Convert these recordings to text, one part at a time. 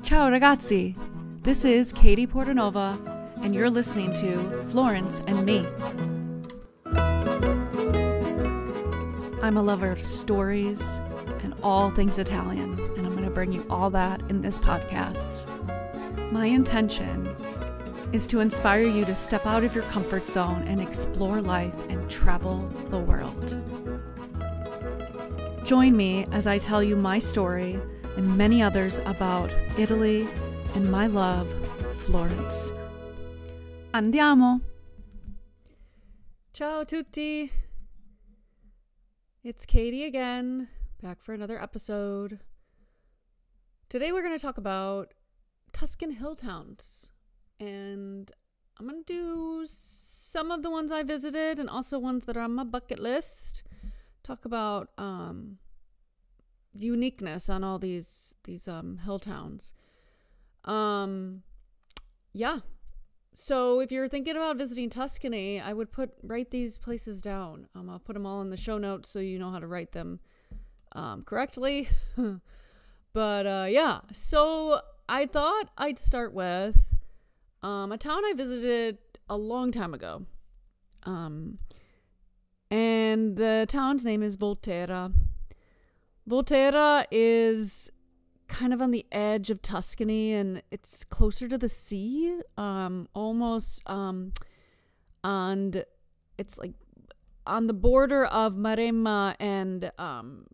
Ciao ragazzi, this is Katie Portanova, and you're listening to Florence and Me. I'm a lover of stories and all things Italian, and I'm going to bring you all that in this podcast. My intention is to inspire you to step out of your comfort zone and explore life and travel the world. Join me as I tell you my story and many others about Italy and my love, Florence. Andiamo! Ciao tutti! It's Katie again, back for another episode. Today we're going to talk about Tuscan hill towns. And I'm going to do some of the ones I visited and also ones that are on my bucket list. Talk about uniqueness on all these hill towns. Yeah. So if you're thinking about visiting Tuscany, I would write these places down. I'll put them all in the show notes so you know how to write them correctly. But yeah, so I thought I'd start with a town I visited a long time ago. And the town's name is Volterra. Volterra is kind of on the edge of Tuscany, and it's closer to the sea, almost, and it's like on the border of Maremma and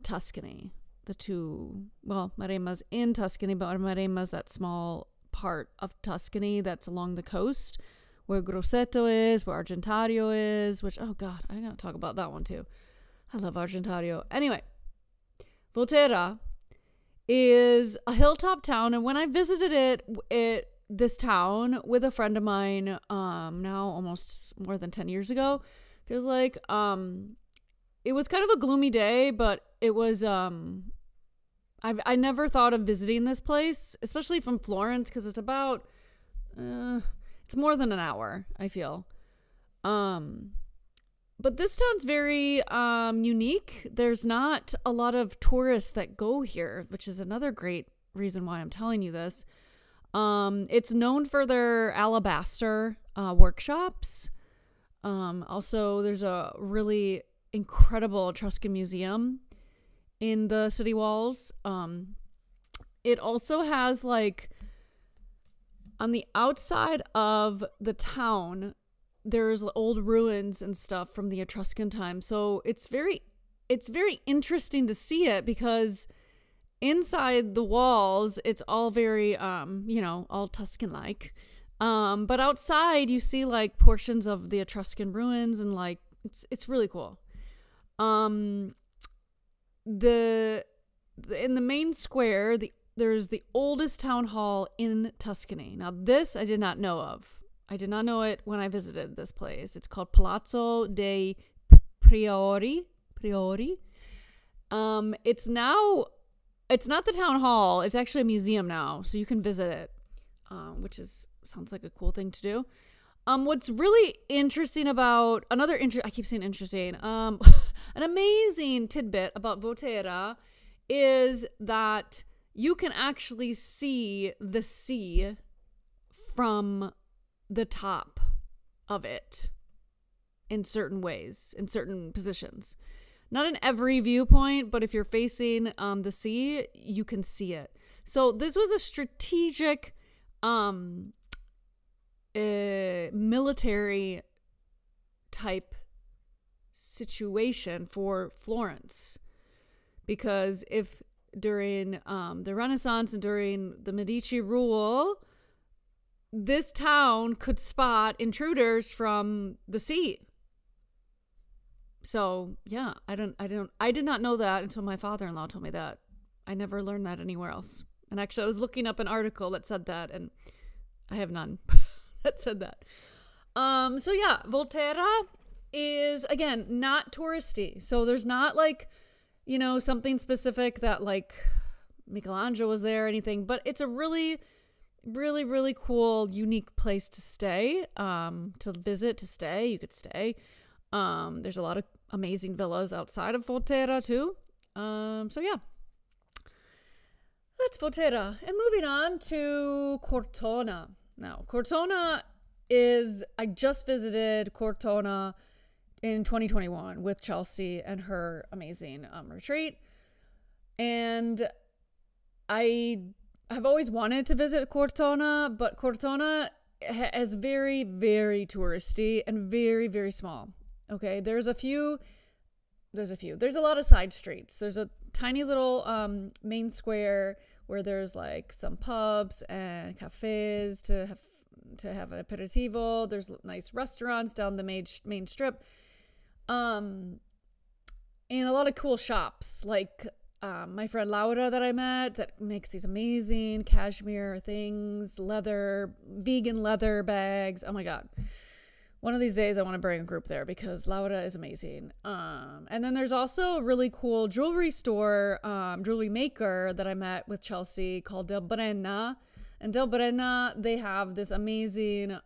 Tuscany. The two, well, Maremma's in Tuscany, but Maremma's that small part of Tuscany that's along the coast, where Grosseto is, where Argentario is, which, oh God, I gotta talk about that one too. I love Argentario. Anyway, Volterra is a hilltop town, and when I visited this town with a friend of mine, now almost more than 10 years ago, feels like, it was kind of a gloomy day, but it was, I never thought of visiting this place, especially from Florence, because it's about, it's more than an hour, I feel. But this town's very unique. There's not a lot of tourists that go here, which is another great reason why I'm telling you this. It's known for their alabaster workshops. Also, there's a really incredible Etruscan museum in the city walls. It also has, like, on the outside of the town, there's old ruins and stuff from the Etruscan time. So it's very interesting to see it, because inside the walls, it's all very, all Tuscan-like. But outside, you see, like, portions of the Etruscan ruins, and, like, it's really cool. In the main square, there's the oldest town hall in Tuscany. Now, this I did not know of. I did not know it when I visited this place. It's called Palazzo dei Priori. It's not the town hall. It's actually a museum now, so you can visit it, which sounds like a cool thing to do. What's really interesting about I keep saying interesting. An amazing tidbit about Volterra is that you can actually see the sea from the top of it in certain ways, in certain positions. Not in every viewpoint, but if you're facing the sea, you can see it. So this was a strategic military type situation for Florence, because if during the Renaissance and during the Medici rule, this town could spot intruders from the sea. So yeah, I did not know that until my father-in-law told me that. I never learned that anywhere else. And actually, I was looking up an article that said that, and I have none that said that. So yeah, Volterra is, again, not touristy. So there's not, like, something specific that, like, Michelangelo was there or anything, but it's a really, really, really cool, unique place to stay, to visit, to stay. You could stay. There's a lot of amazing villas outside of Volterra too. So yeah. That's Volterra. And moving on to Cortona. Now, Cortona is, I just visited Cortona in 2021 with Chelsea and her amazing retreat. And I have always wanted to visit Cortona, but Cortona is very, very touristy and very, very small. Okay, there's a lot of side streets. There's a tiny little main square where there's like some pubs and cafes to have an aperitivo. There's nice restaurants down the main strip. And a lot of cool shops, like my friend Laura that I met that makes these amazing cashmere things, vegan leather bags. Oh my God. One of these days I want to bring a group there because Laura is amazing. And then there's also a really cool jewelry store, jewelry maker that I met with Chelsea called Del Brenna. And Del Brenna, they have this amazing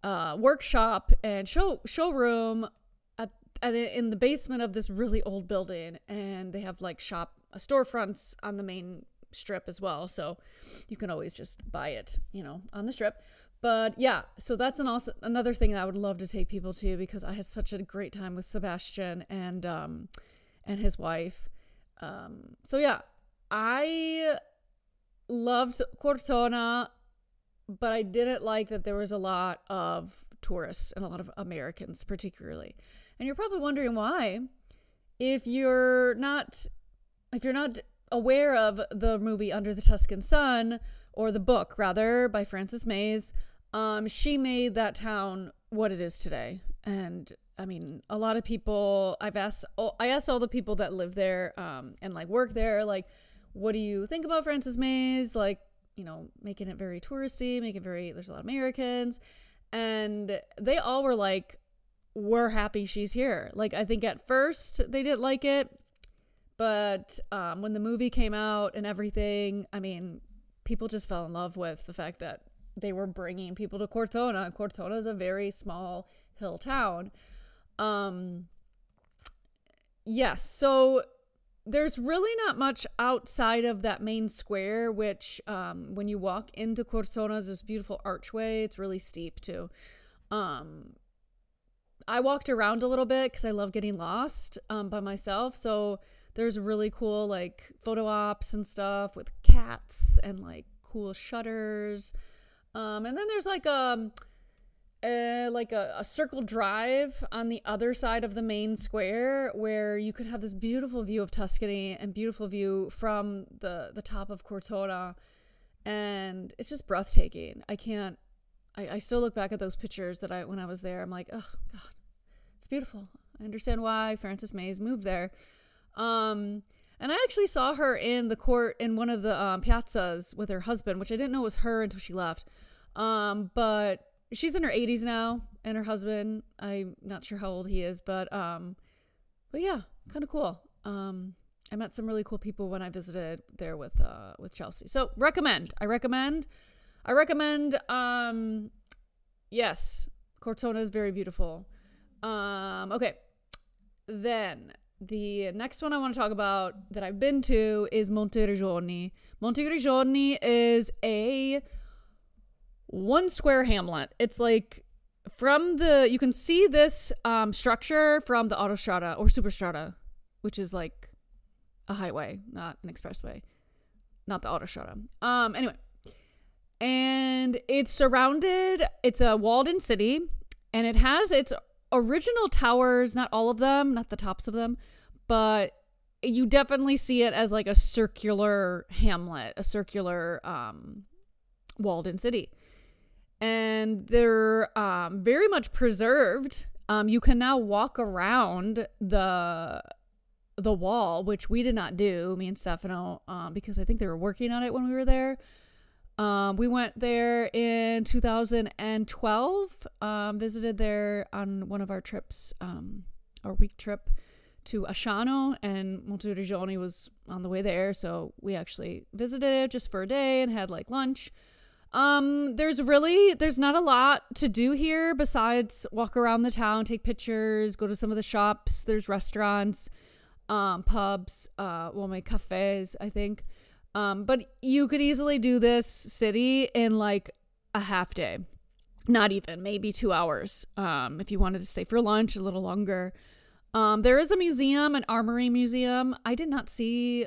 workshop and showroom in the basement of this really old building, and they have like storefronts on the main strip as well, so you can always just buy it, on the strip. But yeah, so that's another thing that I would love to take people to, because I had such a great time with Sebastian and his wife. So yeah, I loved Cortona, but I didn't like that there was a lot of tourists and a lot of Americans particularly. And you're probably wondering why. If you're not aware of the movie Under the Tuscan Sun, or the book rather, by Frances Mays, she made that town what it is today. And I mean, a lot of people, I asked all the people that live there and like work there, like, what do you think about Frances Mays? Like, making it very touristy, there's a lot of Americans. And they all were like, we're happy she's here. Like, I think at first they didn't like it, but when the movie came out and everything, I mean, people just fell in love with the fact that they were bringing people to Cortona. Cortona is a very small hill town. Yes, so there's really not much outside of that main square, which when you walk into Cortona, there's this beautiful archway. It's really steep too. I walked around a little bit because I love getting lost by myself. So there's really cool like photo ops and stuff with cats and like cool shutters. And then there's like a circle drive on the other side of the main square where you could have this beautiful view of Tuscany and beautiful view from the top of Cortona. And it's just breathtaking. I still look back at those pictures when I was there. I'm like, oh God, it's beautiful. I understand why Frances Mays moved there. And I actually saw her in the court in one of the piazzas with her husband, which I didn't know was her until she left. But she's in her 80s now, and her husband, I'm not sure how old he is, but yeah, kind of cool. I met some really cool people when I visited there with Chelsea. So I recommend. Yes, Cortona is very beautiful. Okay. Then the next one I want to talk about that I've been to is Monteriggioni. Monteriggioni is a 1 square hamlet. It's like you can see this structure from the autostrada or superstrada, which is like a highway, not an expressway, not the autostrada. Anyway. And it's a walled-in city, and it has its original towers, not all of them, not the tops of them, but you definitely see it as like a circular hamlet, a circular walled-in city. And they're very much preserved. You can now walk around the wall, which we did not do, me and Stefano, because I think they were working on it when we were there. We went there in 2012, visited there on one of our trips, our week trip to Asciano, and Monteriggioni was on the way there. So we actually visited it just for a day and had like lunch. There's not a lot to do here besides walk around the town, take pictures, go to some of the shops. There's restaurants. pubs, my cafes, I think. But you could easily do this city in like a half day. Not even, maybe 2 hours. If you wanted to stay for lunch, a little longer. There is a museum, an armory museum. I did not see,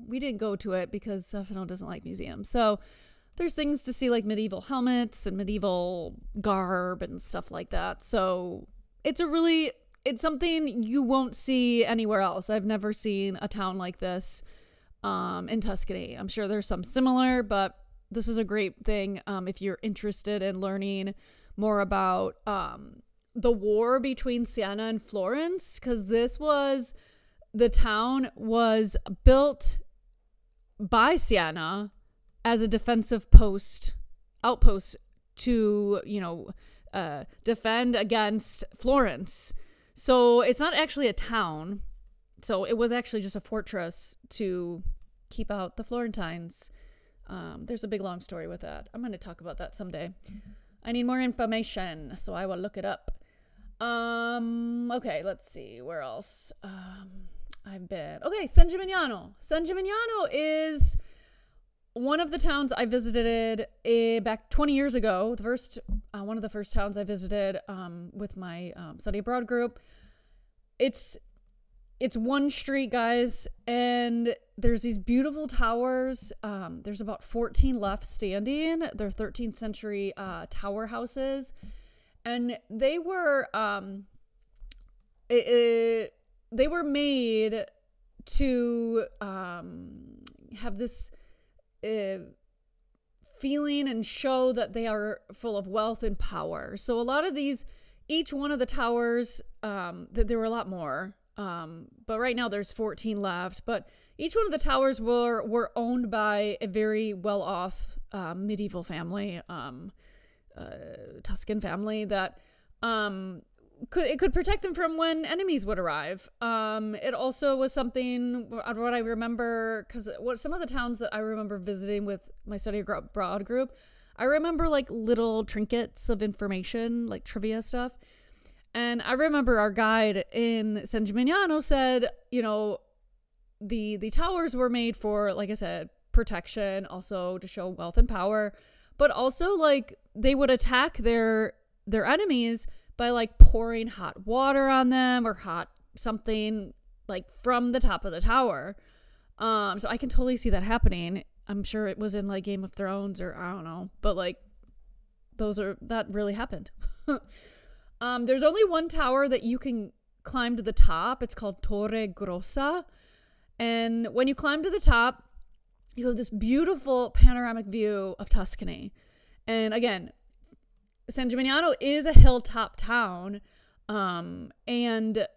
we didn't go to it because Stefano doesn't like museums. So there's things to see like medieval helmets and medieval garb and stuff like that. So it's something you won't see anywhere else. I've never seen a town like this in Tuscany. I'm sure there's some similar, but this is a great thing if you're interested in learning more about the war between Siena and Florence, because the town was built by Siena as a defensive outpost to, defend against Florence. So it's not actually a town. So it was actually just a fortress to keep out the Florentines. There's a big long story with that. I'm going to talk about that someday. I need more information, so I will look it up. Okay, let's see. Where else? I've been. Okay, San Gimignano. San Gimignano is one of the towns I visited back 20 years ago. One of the first towns I visited with my study abroad group. It's one street, guys, and there's these beautiful towers. There's about 14 left standing. They're 13th century tower houses, and they were made to have this feeling and show that they are full of wealth and power. So a lot of each one of the towers, there were a lot more. But right now there's 14 left, but each one of the towers were owned by a very well-off medieval family, Tuscan family that could protect them from when enemies would arrive. It also was something, what I remember, because some of the towns that I remember visiting with my study abroad group, I remember like little trinkets of information, like trivia stuff. And I remember our guide in San Gimignano said, the towers were made for, like I said, protection, also to show wealth and power, but also like they would attack their enemies by like pouring hot water on them or hot something like from the top of the tower. So I can totally see that happening. I'm sure it was in like Game of Thrones or I don't know, but like that really happened. There's only one tower that you can climb to the top. It's called Torre Grossa. And when you climb to the top, you have this beautiful panoramic view of Tuscany. And again, San Gimignano is a hilltop town. And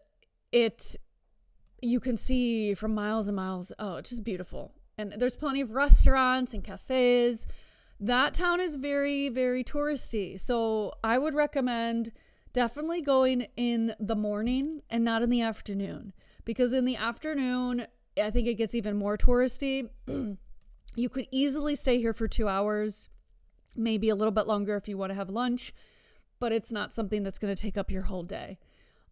you can see from miles and miles. Oh, it's just beautiful. And there's plenty of restaurants and cafes. That town is very, very touristy. So I would recommend definitely going in the morning and not in the afternoon, because in the afternoon, I think it gets even more touristy. You could easily stay here for 2 hours, maybe a little bit longer if you want to have lunch, but it's not something that's going to take up your whole day.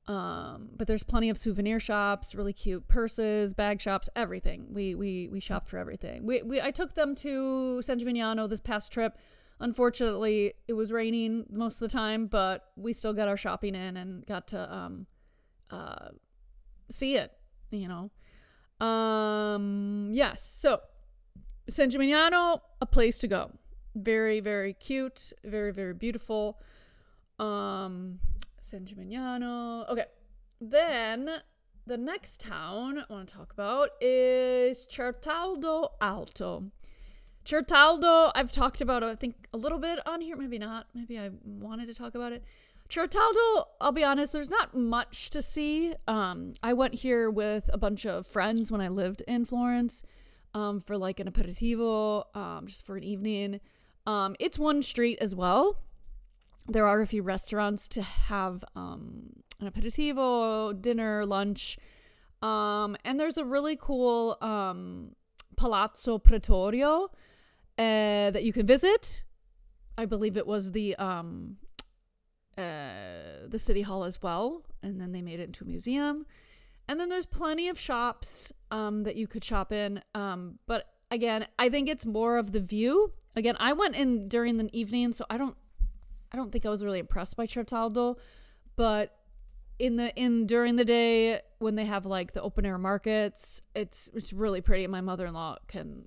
But there's plenty of souvenir shops, really cute purses, bag shops, everything. We shop for everything. I took them to San Gimignano this past trip. Unfortunately, it was raining most of the time, but we still got our shopping in and got to see it, Yes, so San Gimignano, a place to go. Very, very cute, very, very beautiful. San Gimignano. Okay, then the next town I want to talk about is Certaldo Alto. Certaldo, I've talked about it, I think, a little bit on here. Maybe not. Maybe I wanted to talk about it. Certaldo, I'll be honest, there's not much to see. I went here with a bunch of friends when I lived in Florence for like an aperitivo, just for an evening. It's one street as well. There are a few restaurants to have an aperitivo, dinner, lunch. And there's a really cool Palazzo Pretorio that you can visit. I believe it was the city hall as well, and then they made it into a museum. And then there's plenty of shops that you could shop in. But again, I think it's more of the view. Again, I went in during the evening, so I don't think I was really impressed by Certaldo. But during the day when they have like the open air markets, it's really pretty. My mother-in-law can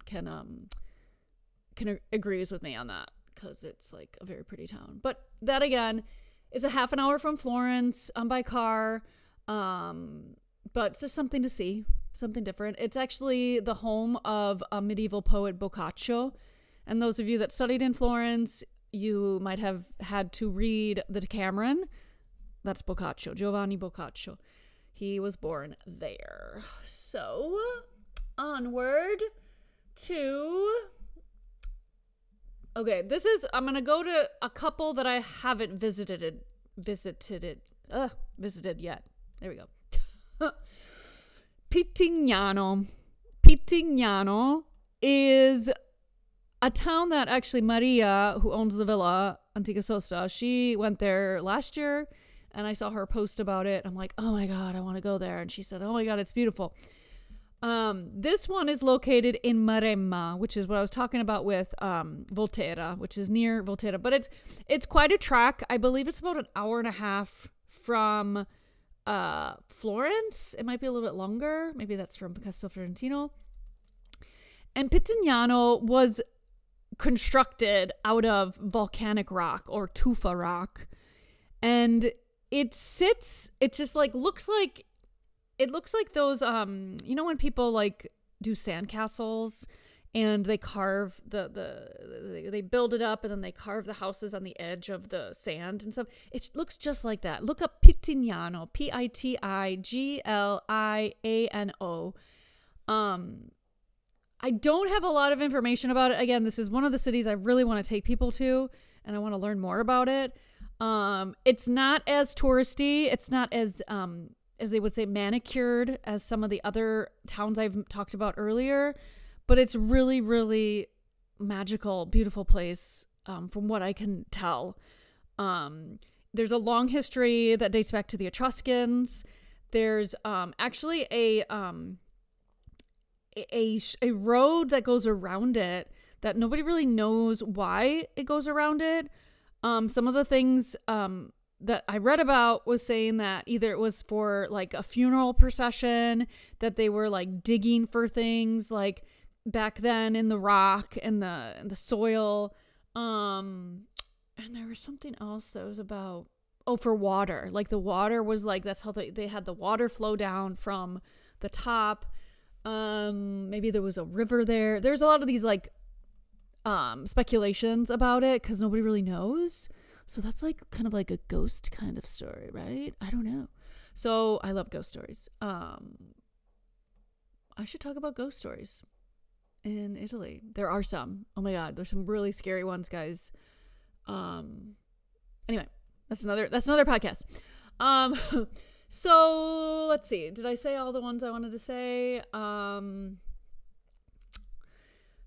agrees with me on that, because it's like a very pretty town. But that again is a half an hour from Florence by car. But it's just something to see, something different. It's actually the home of a medieval poet, Boccaccio. And those of you that studied in Florence, you might have had to read the Decameron. That's Boccaccio, Giovanni Boccaccio. He was born there. So, onward to... Okay, I'm going to go to a couple that I haven't visited yet. There we go. Pitigliano. Pitigliano is a town that actually Maria, who owns the villa Antica Sosta, she went there last year, and I saw her post about it. I'm like, oh my God, I want to go there. And she said, oh my God, it's beautiful. This one is located in Maremma, which is what I was talking about with Volterra, which is near Volterra. But it's quite a trek. I believe it's about an hour and a half from Florence. It might be a little bit longer. Maybe that's from Castel Fiorentino. And Pitigliano was constructed out of volcanic rock or tufa rock. And it just like looks like those when people like do sandcastles and they carve they build it up and then they carve the houses on the edge of the sand and stuff. It looks just like that. Look up Pitigliano, Pitigliano. I don't have a lot of information about it. Again, this is one of the cities I really want to take people to, and I want to learn more about it. It's not as touristy. It's not as they would say, manicured as some of the other towns I've talked about earlier. But it's really, really magical, beautiful place, from what I can tell. There's a long history that dates back to the Etruscans. There's actually a road that goes around it that nobody really knows why it goes around it. Some of the things that I read about was saying that either it was for like a funeral procession, that they were like digging for things like back then in the rock and the soil. And there was something else that was about, for water. Like the water was like, that's how they had the water flow down from the top. Maybe there was a river there. There's a lot of these like speculations about it because nobody really knows. So that's like kind of like a ghost kind of story, right? I don't know. So I love ghost stories. I should talk about ghost stories in Italy. There are some. Oh my God, there's some really scary ones, guys. Anyway, that's another podcast. So let's see. Did I say all the ones I wanted to say?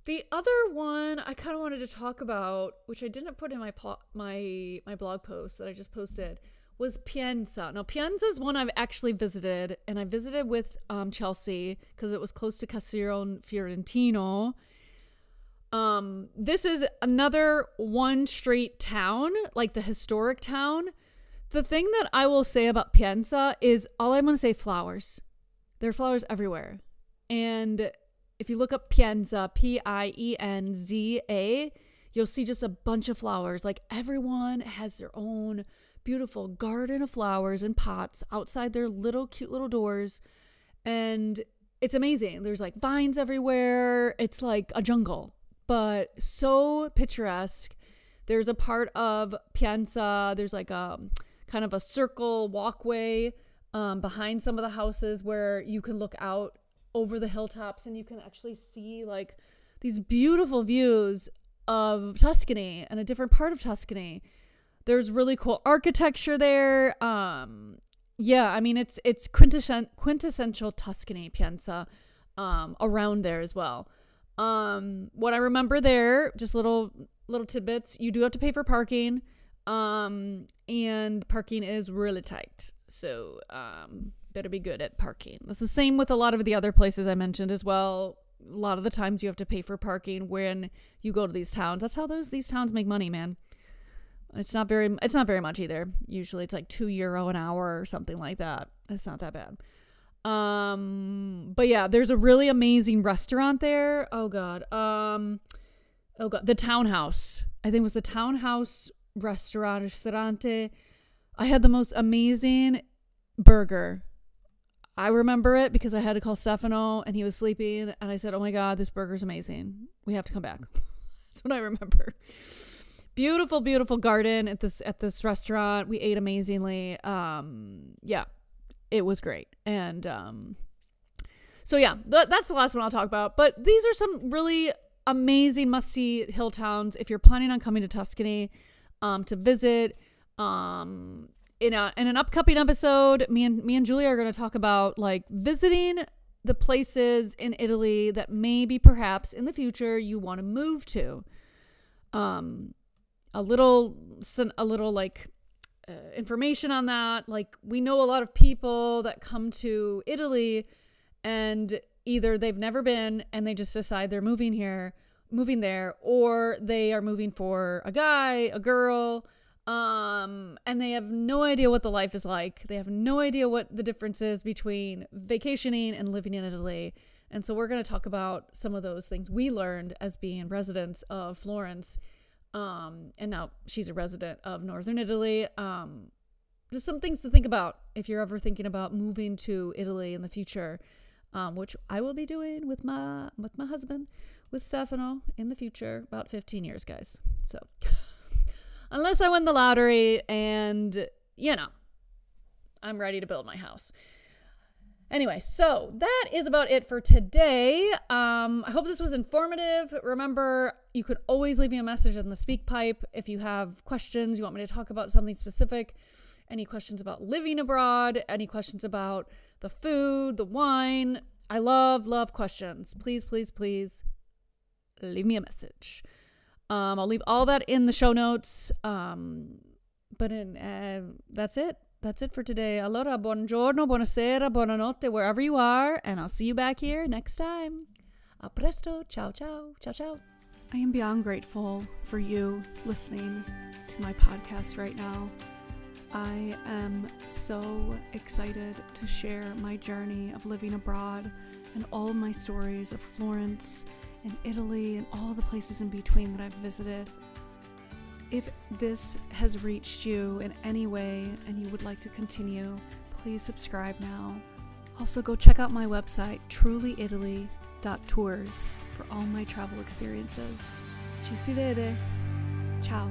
The other one I kind of wanted to talk about, which I didn't put in my blog post that I just posted, was Pienza. Now, Pienza is one I've actually visited, and I visited with Chelsea because it was close to Castel Fiorentino. This is another one street town, like the historic town. The thing that I will say about Pienza is all I'm going to say flowers. There are flowers everywhere. And if you look up Pienza, Pienza, you'll see just a bunch of flowers. Like everyone has their own beautiful garden of flowers and pots outside their little cute little doors. And it's amazing. There's like vines everywhere. It's like a jungle, but so picturesque. There's a part of Pienza. There's like a kind of a circle walkway behind some of the houses where you can look out over the hilltops and you can actually see like these beautiful views of Tuscany and a different part of Tuscany. There's really cool architecture there. Yeah, I mean it's quintessential Tuscany, Pienza, around there as well. What I remember there, just little tidbits, you do have to pay for parking. And parking is really tight. So, Better be good at parking. It's the same with a lot of the other places I mentioned as well. A lot of the times you have to pay for parking when you go to these towns. That's how these towns make money, man. It's not very much either. Usually it's like €2 an hour or something like that. It's not that bad. But yeah, there's a really amazing restaurant there. Oh god. The Townhouse. I think it was the Townhouse restaurant. I had the most amazing burger. I remember it because I had to call Stefano and he was sleeping and I said, "Oh my god, this burger's amazing. We have to come back." That's what I remember. Beautiful, beautiful garden at this restaurant. We ate amazingly. Yeah, it was great. And so yeah, that's the last one I'll talk about. But these are some really amazing must-see hill towns if you're planning on coming to Tuscany to visit. In an upcoming episode, me and Julia are going to talk about like visiting the places in Italy that maybe perhaps in the future you want to move to. A little like information on that. Like we know a lot of people that come to Italy and either they've never been and they just decide they're moving there, or they are moving for a guy, a girl, and they have no idea what the life is like. They have no idea what the difference is between vacationing and living in Italy. And so we're going to talk about some of those things we learned as being residents of Florence. And now she's a resident of Northern Italy. Just some things to think about if you're ever thinking about moving to Italy in the future, which I will be doing with my husband, with Stefano in the future, about 15 years, guys. So unless I win the lottery and, I'm ready to build my house. Anyway, so that is about it for today. I hope this was informative. Remember, you could always leave me a message in the speak pipe if you have questions, you want me to talk about something specific, any questions about living abroad, any questions about the food, the wine. I love questions. Please, please, please leave me a message. I'll leave all that in the show notes. But that's it. That's it for today. Allora, buongiorno, buonasera, buonanotte, wherever you are, and I'll see you back here next time. A presto. Ciao, ciao. Ciao, ciao. I am beyond grateful for you listening to my podcast right now. I am so excited to share my journey of living abroad and all my stories of Florence and Italy and all the places in between that I've visited. If this has reached you in any way and you would like to continue, please subscribe now. Also, go check out my website, trulyitaly.tours, for all my travel experiences. Ci si vede. Ciao.